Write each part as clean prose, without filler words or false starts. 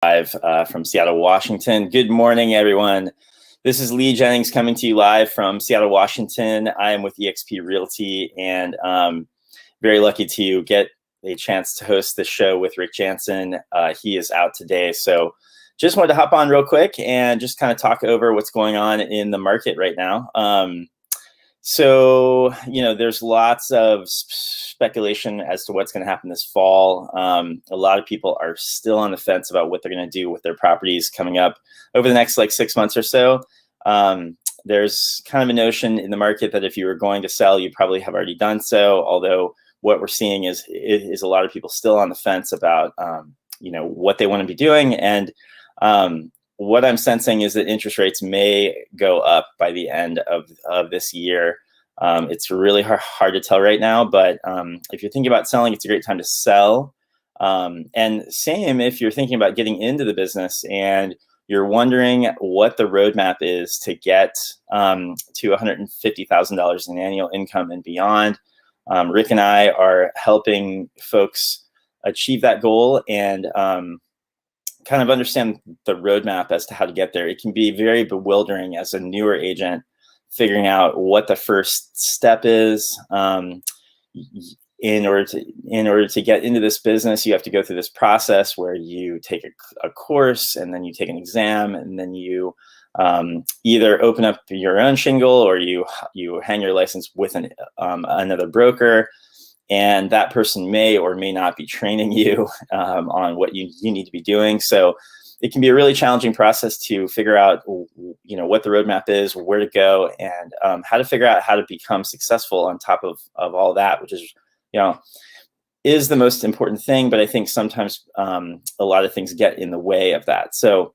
Live from Seattle, Washington. Good morning, everyone. This is Lee Jennings coming to you live from Seattle, Washington. I am with eXp Realty and very lucky to get a chance to host this show with Rick Janson. He is out today, so just wanted to hop on real quick and just kind of talk over what's going on in the market right now. So, there's lots of speculation as to what's going to happen this fall. A lot of people are still on the fence about what they're going to do with their properties coming up over the next 6 months or so. There's kind of a notion in the market that if you were going to sell, you probably have already done so. Although what we're seeing is a lot of people still on the fence about, what they want to be doing. And what I'm sensing is that interest rates may go up by the end of this year. It's really hard to tell right now, but if you're thinking about selling, it's a great time to sell. And same if you're thinking about getting into the business and you're wondering what the roadmap is to get to $150,000 in annual income and beyond. Rick and I are helping folks achieve that goal and kind of understand the roadmap as to how to get there. It can be very bewildering as a newer agent, figuring out what the first step is. In order to get into this business, you have to go through this process where you take a course and then you take an exam and then you either open up your own shingle or you hang your license with another broker. And that person may or may not be training you on what you need to be doing. So it can be a really challenging process to figure out, what the roadmap is, where to go, and how to figure out how to become successful on top of all that, which is the most important thing. But I think sometimes a lot of things get in the way of that. So,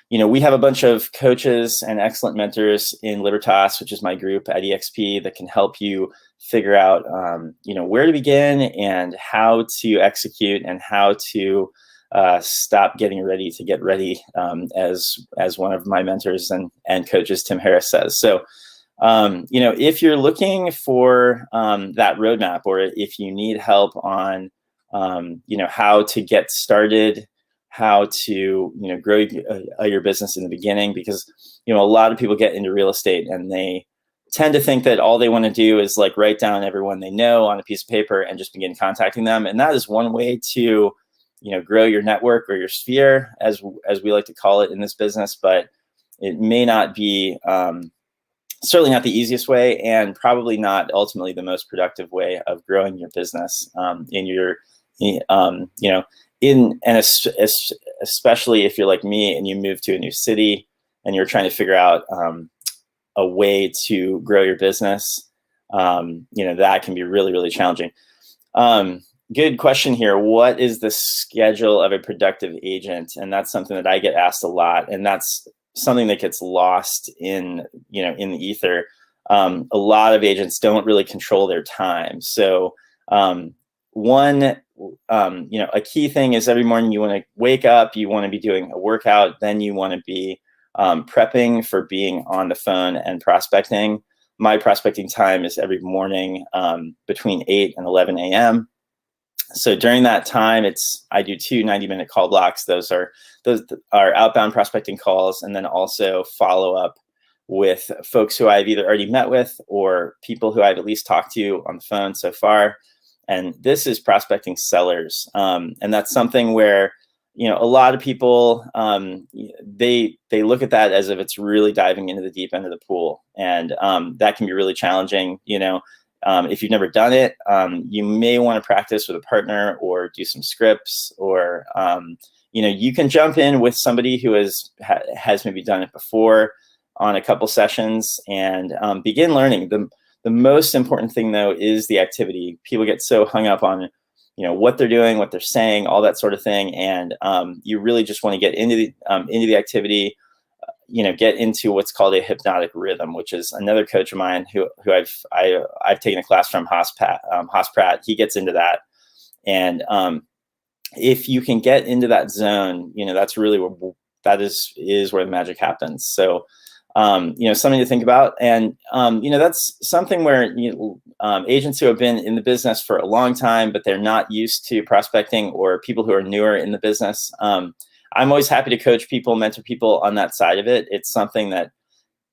we have a bunch of coaches and excellent mentors in Libertas, which is my group at eXp, that can help you figure out, where to begin and how to execute and how to stop getting ready to get ready, as one of my mentors and coaches, Tim Harris, says. So, if you're looking for that roadmap, or if you need help on, how to get started, how to grow your business in the beginning, because a lot of people get into real estate and they tend to think that all they want to do is write down everyone they know on a piece of paper and just begin contacting them. And that is one way to grow your network or your sphere, as we like to call it in this business. But it may not be certainly not the easiest way, and probably not ultimately the most productive way of growing your business especially if you're like me and you move to a new city and you're trying to figure out a way to grow your business. That can be really, really challenging. Good question here. What is the schedule of a productive agent? And that's something that I get asked a lot, and that's something that gets lost in the ether. A lot of agents don't really control their time. So a key thing is every morning you want to wake up, you want to be doing a workout, then you want to be prepping for being on the phone and prospecting. My prospecting time is every morning between 8 and 11 a.m. So during that time, I do 2 90-minute call blocks. Those are outbound prospecting calls, and then also follow up with folks who I've either already met with or people who I've at least talked to on the phone so far. And this is prospecting sellers, and that's something where a lot of people they look at that as if it's really diving into the deep end of the pool, and that can be really challenging. If you've never done it, you may want to practice with a partner or do some scripts, or you can jump in with somebody who has maybe done it before on a couple sessions and begin learning. The most important thing, though, is the activity. People get so hung up on what they're doing, what they're saying, all that sort of thing, and you really just want to get into the activity. Get into what's called a hypnotic rhythm, which is another coach of mine who I've taken a class from, Haas Pratt. He gets into that, and if you can get into that zone, that's really that is where the magic happens. So something to think about. And, that's something where agents who have been in the business for a long time, but they're not used to prospecting, or people who are newer in the business. I'm always happy to coach people, mentor people on that side of it. It's something that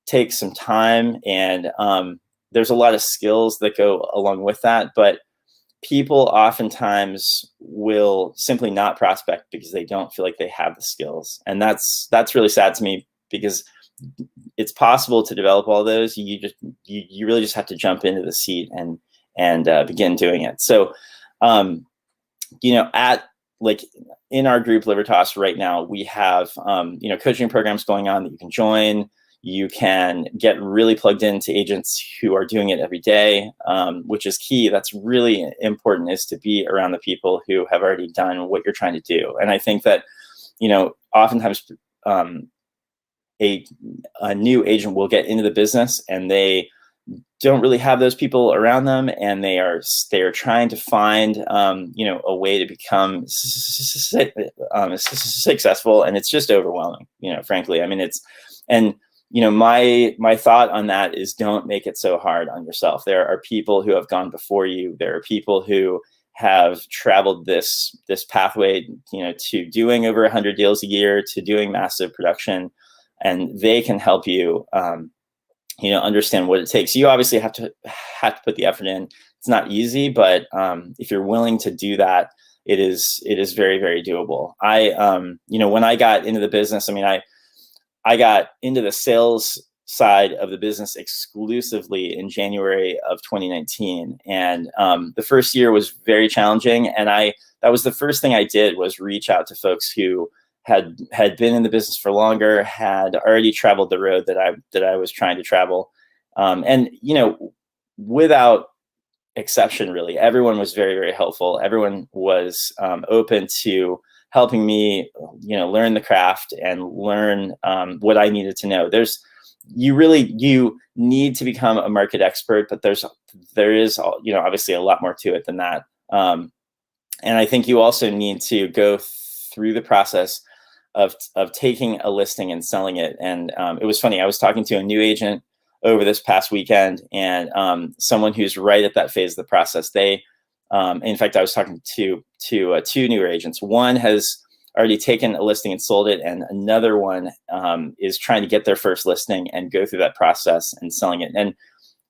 takes some time, and there's a lot of skills that go along with that. But people oftentimes will simply not prospect because they don't feel like they have the skills. And that's really sad to me, because it's possible to develop all those. You really just have to jump into the seat and begin doing it. So, in our group Libertas right now, we have, coaching programs going on that you can join. You can get really plugged into agents who are doing it every day, which is key. That's really important, is to be around the people who have already done what you're trying to do. And I think that, oftentimes a new agent will get into the business and they don't really have those people around them, and they are trying to find a way to become successful, and it's just overwhelming, frankly. I mean, my thought on that is, don't make it so hard on yourself. There are people who have gone before you. There are people who have traveled this pathway, to doing over 100 deals a year, to doing massive production, and they can help you, understand what it takes. You obviously have to put the effort in. It's not easy, but if you're willing to do that, it is very, very doable. When I got into the business, I got into the sales side of the business exclusively in January of 2019. And the first year was very challenging. And that was the first thing I did, was reach out to folks who had been in the business for longer, had already traveled the road that I was trying to travel. And, without exception, really, everyone was very, very helpful. Everyone was open to helping me, learn the craft and learn what I needed to know. You need to become a market expert, but there is, obviously a lot more to it than that. And I think you also need to go through the process of taking a listing and selling it. And it was funny. I was talking to a new agent over this past weekend, and someone who's right at that phase of the process. In fact, I was talking to two newer agents. One has already taken a listing and sold it, and another one is trying to get their first listing and go through that process and selling it. And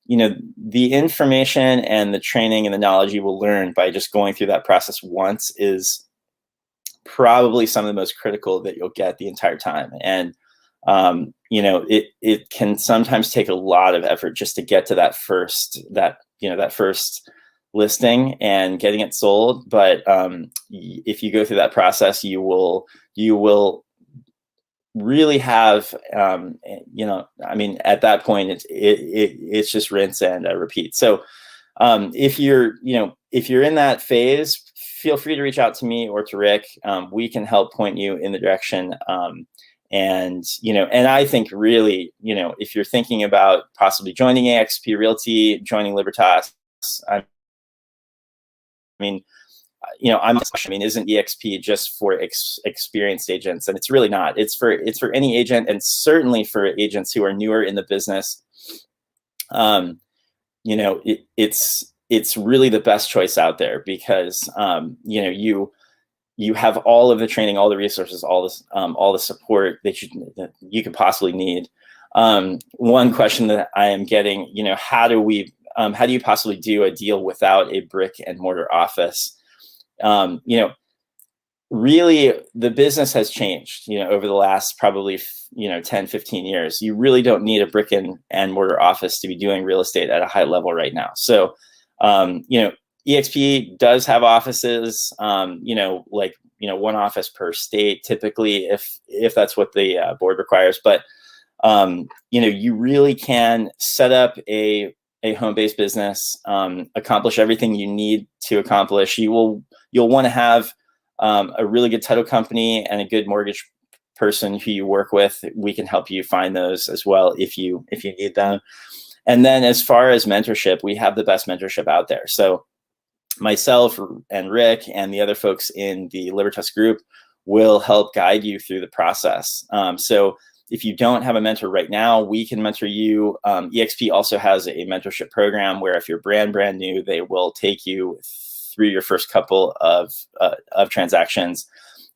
the information and the training and the knowledge you will learn by just going through that process once is probably some of the most critical that you'll get the entire time. And it can sometimes take a lot of effort just to get to that first listing and getting it sold. But if you go through that process, you will really have, at that point, it's just rinse and repeat. So if you're in that phase, feel free to reach out to me or to Rick. We can help point you in the direction. And I think really, if you're thinking about possibly joining eXp Realty, joining Libertas, isn't eXp just for experienced agents? And it's really not. It's for any agent, and certainly for agents who are newer in the business. It's really the best choice out there, because you have all of the training, all the resources, all the support that you could possibly need. One question that I am getting, how do you possibly do a deal without a brick and mortar office? Really, the business has changed, over the last probably, 10, 15 years. You really don't need a brick and mortar office to be doing real estate at a high level right now. So, eXp does have offices, one office per state, typically, if that's what the board requires. But, you really can set up a home-based business, accomplish everything you need to accomplish. You'll want to have a really good title company and a good mortgage person who you work with. We can help you find those as well if you need them. And then as far as mentorship, we have the best mentorship out there. So myself and Rick and the other folks in the Libertas group will help guide you through the process. So if you don't have a mentor right now, we can mentor you. EXP also has a mentorship program where if you're brand new, they will take you through your first couple of transactions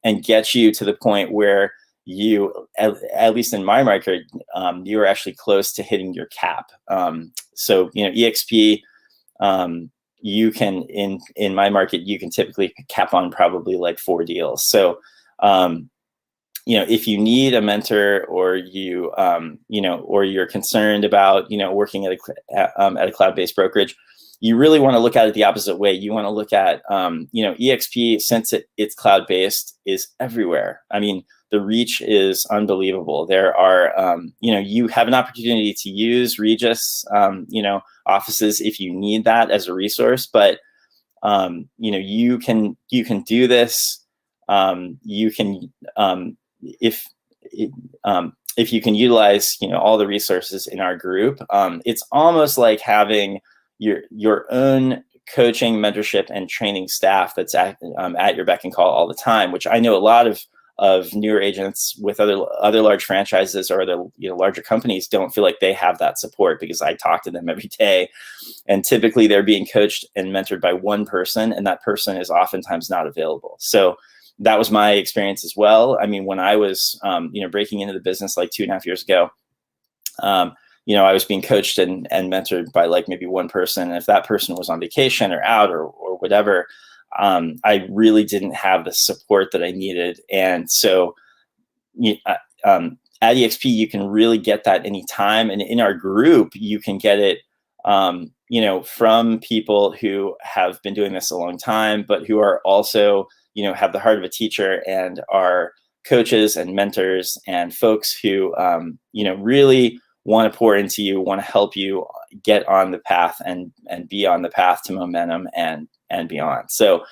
and get you to the point where you, at least in my market, you are actually close to hitting your cap. So, EXP, you can, in my market, you can typically cap on probably like 4 deals. So, if you need a mentor, or or you're concerned about, working at a cloud-based brokerage, you really want to look at it the opposite way. You want to look at, EXP, since it's cloud-based, is everywhere. I mean, the reach is unbelievable. There are, you have an opportunity to use Regis, offices if you need that as a resource, but, you can do this. You can, if you can utilize, all the resources in our group, it's almost like having your own coaching, mentorship, and training staff that's at your beck and call all the time, which I know a lot of newer agents with other large franchises or other larger companies don't feel like they have that support, because I talk to them every day, and typically they're being coached and mentored by one person, and that person is oftentimes not available. So that was my experience as well. I mean, when I was breaking into the business like 2.5 years ago, I was being coached and mentored by like maybe one person. And if that person was on vacation or out or whatever, I really didn't have the support that I needed. And so at EXP, you can really get that anytime. And in our group, you can get it, from people who have been doing this a long time, but who are also, have the heart of a teacher and are coaches and mentors and folks who, really want to pour into you, want to help you get on the path and be on the path to momentum and beyond. So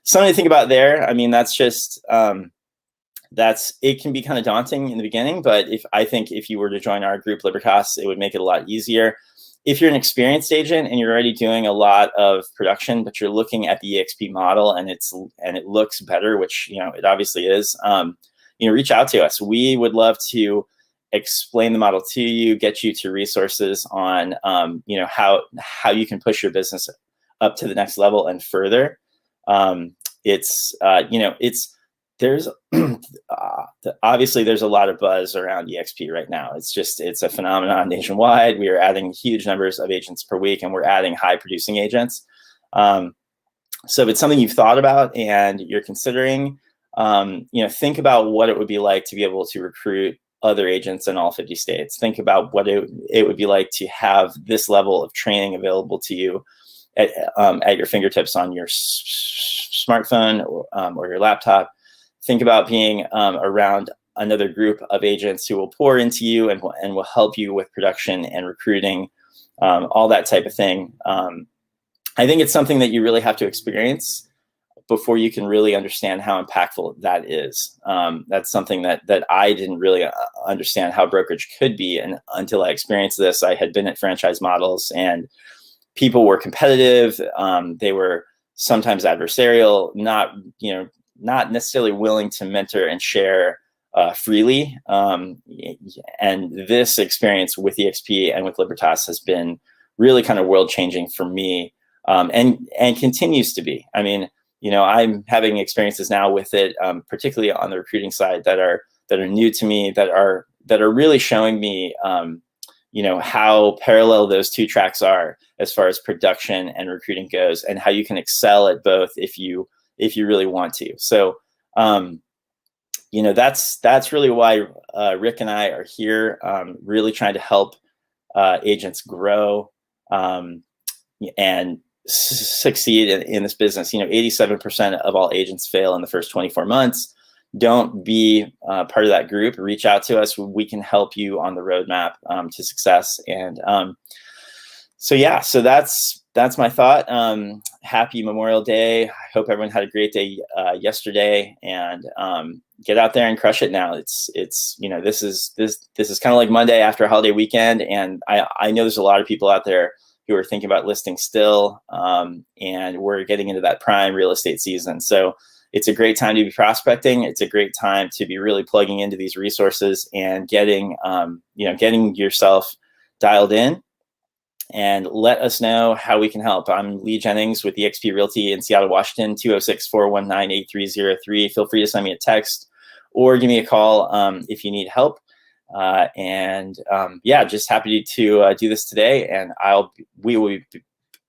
something to think about there. I mean, that's just, it can be kind of daunting in the beginning, but I think if you were to join our group, Libertas, it would make it a lot easier. If you're an experienced agent and you're already doing a lot of production, but you're looking at the EXP model and it looks better, which, it obviously is, reach out to us. We would love to explain the model to you, get you to resources on, how you can push your business up to the next level and further. There's obviously there's a lot of buzz around EXP right now. It's a phenomenon nationwide. We are adding huge numbers of agents per week, and we're adding high producing agents. So if it's something you've thought about and you're considering, think about what it would be like to be able to recruit other agents in all 50 states. Think about what it would be like to have this level of training available to you at your fingertips on your smartphone or your laptop. Think about being around another group of agents who will pour into you and will help you with production and recruiting, all that type of thing. I think it's something that you really have to experience before you can really understand how impactful that is. That's something that I didn't really understand how brokerage could be, and until I experienced this. I had been at franchise models, and people were competitive. They were sometimes adversarial, not necessarily willing to mentor and share freely. And this experience with EXP and with Libertas has been really kind of world changing for me, and continues to be. I mean, I'm having experiences now with it, particularly on the recruiting side, that are new to me, that are really showing me, how parallel those two tracks are as far as production and recruiting goes, and how you can excel at both if you really want to. So, that's really why Rick and I are here, really trying to help agents grow and succeed in this business. 87% of all agents fail in the first 24 months. Don't be part of that group. Reach out to us. We can help you on the roadmap to success. And so that's my thought. Happy Memorial Day. I hope everyone had a great day yesterday, and get out there and crush it now. This is kind of like Monday after a holiday weekend. And I know there's a lot of people out there who are thinking about listing still, and we're getting into that prime real estate season. So it's a great time to be prospecting. It's a great time to be really plugging into these resources and getting, getting yourself dialed in. And let us know how we can help. I'm Lee Jennings with eXp Realty in Seattle, Washington, 206-419-8303. Feel free to send me a text or give me a call if you need help. Yeah, just happy to do this today. And we will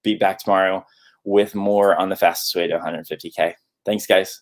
be back tomorrow with more on the fastest way to 150K. Thanks, guys.